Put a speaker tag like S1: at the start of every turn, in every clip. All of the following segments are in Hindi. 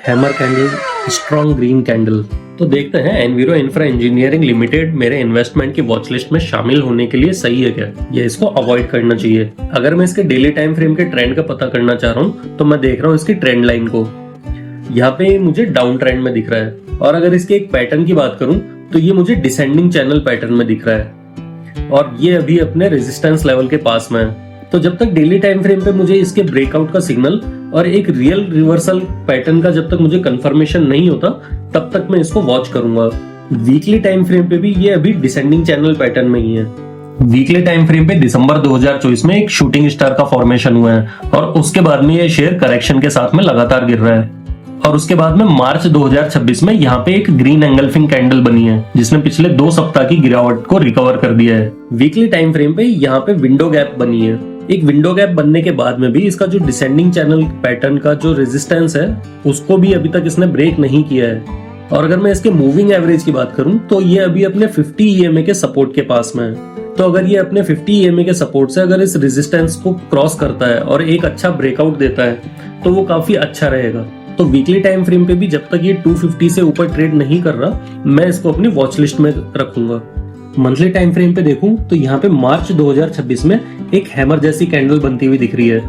S1: Hammer candle, strong green candle. तो देखते हैं एनवीरो इंफ्रा इंजीनियरिंग लिमिटेड मेरे इन्वेस्टमेंट की वॉच लिस्ट में शामिल होने के लिए सही है क्या, या इसको अवॉइड करना चाहिए। अगर मैं इसके डेली टाइम फ्रेम के ट्रेंड का पता करना चाह रहा हूँ तो मैं देख रहा हूँ इसकी ट्रेंड लाइन को। यहाँ पे मुझे डाउन ट्रेंड में दिख रहा है, और अगर इसके एक पैटर्न की बात करूं तो ये मुझे डिसेंडिंग चैनल पैटर्न में दिख रहा है, और ये अभी अपने रेजिस्टेंस लेवल के पास में है। तो जब तक डेली टाइम फ्रेम पे मुझे इसके ब्रेकआउट का सिग्नल और एक रियल रिवर्सल पैटर्न का जब तक मुझे कंफर्मेशन नहीं होता, तब तक मैं इसको वॉच करूंगा। वीकली टाइम फ्रेम पे भी ये अभी डिसेंडिंग चैनल पैटर्न में ही है। वीकली टाइम फ्रेम पे दिसंबर 2024 में एक शूटिंग स्टार का फॉर्मेशन हुआ है, और उसके बाद में ये शेयर करेक्शन के साथ में लगातार गिर रहा है। और उसके बाद में मार्च 2026 में यहाँ पे एक ग्रीन एंगल्फिंग कैंडल बनी है, जिसने पिछले 2 सप्ताह की गिरावट को रिकवर कर दिया है। वीकली टाइम फ्रेम पे यहाँ पे विंडो गैप बनी है। एक विंडो गैप बनने के बाद में भी इसका जो डिसेंडिंग चैनल पैटर्न का जो रेजिस्टेंस है, उसको भी अभी तक इसने ब्रेक नहीं किया है। और अगर मैं इसके मूविंग एवरेज की बात करूं तो ये अभी अपने 50 EMA के सपोर्ट के पास में है। तो अगर ये अपने 50 EMA के सपोर्ट से अगर इस रेजिस्टेंस को क्रॉस करता है और एक अच्छा ब्रेकआउट देता है तो वो काफी अच्छा रहेगा। तो वीकली टाइम फ्रेम पे भी जब तक ये 250 से ऊपर ट्रेड नहीं कर रहा, मैं इसको अपनी वॉच लिस्ट में रखूंगा। मंथली टाइम फ्रेम पे देखूं तो यहाँ पे मार्च 2026 में एक हैमर जैसी कैंडल बनती हुई दिख रही है,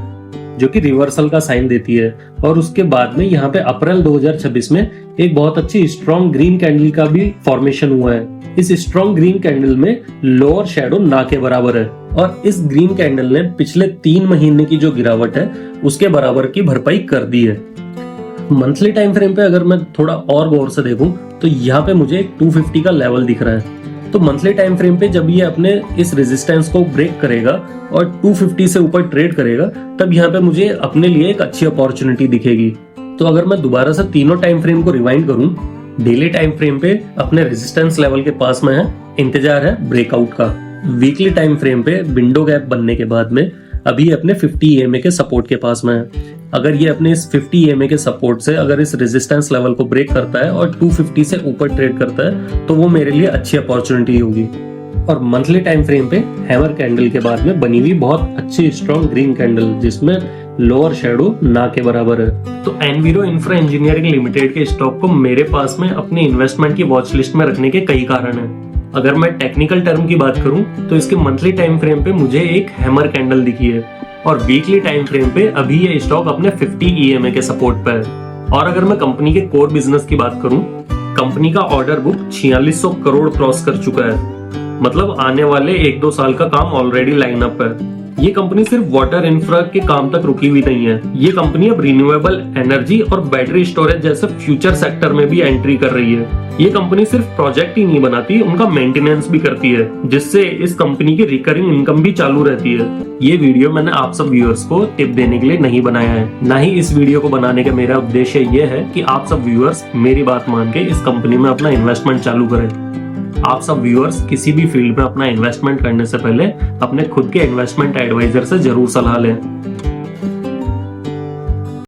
S1: जो कि रिवर्सल का साइन देती है। और उसके बाद में यहाँ पे अप्रैल 2026 में एक बहुत अच्छी स्ट्रॉन्ग ग्रीन कैंडल का भी फॉर्मेशन हुआ है। इस स्ट्रॉन्ग ग्रीन कैंडल में लोअर शैडो ना के बराबर है, और इस ग्रीन कैंडल ने पिछले 3 महीने की जो गिरावट है उसके बराबर की भरपाई कर दी है। मंथली टाइम फ्रेम पे अगर मैं थोड़ा और गौर से देखूं तो यहाँ पे मुझे एक 250 का लेवल दिख रहा है। तो मंथली टाइम फ्रेम पे जब ये अपने इस रेजिस्टेंस को ब्रेक करेगा और 250 से ऊपर ट्रेड करेगा, तब यहाँ पे मुझे अपने लिए एक अच्छी अपॉर्चुनिटी दिखेगी। तो अगर मैं दोबारा से तीनों टाइम फ्रेम को रिवाइंड करूं, डेली टाइम फ्रेम पे अपने रेजिस्टेंस लेवल के पास में है, इंतजार है ब्रेकआउट का। वीकली टाइम फ्रेम पे विंडो गैप बनने के बाद में अभी अपने 50 EMA के सपोर्ट के पास में है। अगर ये अपने इस 50 EMA के सपोर्ट से अगर इस रेजिस्टेंस लेवल को ब्रेक करता है और 250 से ऊपर ट्रेड करता है, तो वो मेरे लिए अच्छी अपॉर्चुनिटी होगी। और मंथली टाइम फ्रेम पे हैमर कैंडल के बाद में बनी हुई बहुत अच्छी स्ट्रॉन्ग ग्रीन कैंडल, जिसमें लोअर शेडो ना के बराबर है। तो एनवीरो इंफ्रा इंजीनियरिंग लिमिटेड के स्टॉक को मेरे पास में अपनी इन्वेस्टमेंट की वॉच लिस्ट में रखने के कई कारण हैं। अगर मैं टेक्निकल टर्म की बात करूं तो इसके मंथली टाइम फ्रेम पे मुझे एक हैमर कैंडल दिखी है, और वीकली टाइम फ्रेम पे अभी ये स्टॉक अपने 50 EMA के सपोर्ट पे है। और अगर मैं कंपनी के कोर बिजनेस की बात करूं, कंपनी का ऑर्डर बुक 4600 करोड़ क्रॉस कर चुका है। मतलब आने वाले 1-2 साल का काम ऑलरेडी लाइन अप है। ये कंपनी सिर्फ वाटर इंफ्रा के काम तक रुकी हुई नहीं है, ये कंपनी अब रिन्यूएबल एनर्जी और बैटरी स्टोरेज जैसे फ्यूचर सेक्टर में भी एंट्री कर रही है। ये कंपनी सिर्फ प्रोजेक्ट ही नहीं बनाती, उनका मेंटेनेंस भी करती है, जिससे इस कंपनी की रिकरिंग इनकम भी चालू रहती है। ये वीडियो मैंने आप सब व्यूअर्स को टिप देने के लिए नहीं बनाया है, ना ही इस वीडियो को बनाने का मेरा उद्देश्य ये है कि आप सब व्यूअर्स मेरी बात मान के इस कंपनी में अपना इन्वेस्टमेंट चालू करें। आप सब व्यूअर्स किसी भी फील्ड में अपना इन्वेस्टमेंट करने से पहले अपने खुद के इन्वेस्टमेंट एडवाइजर से जरूर सलाह लें।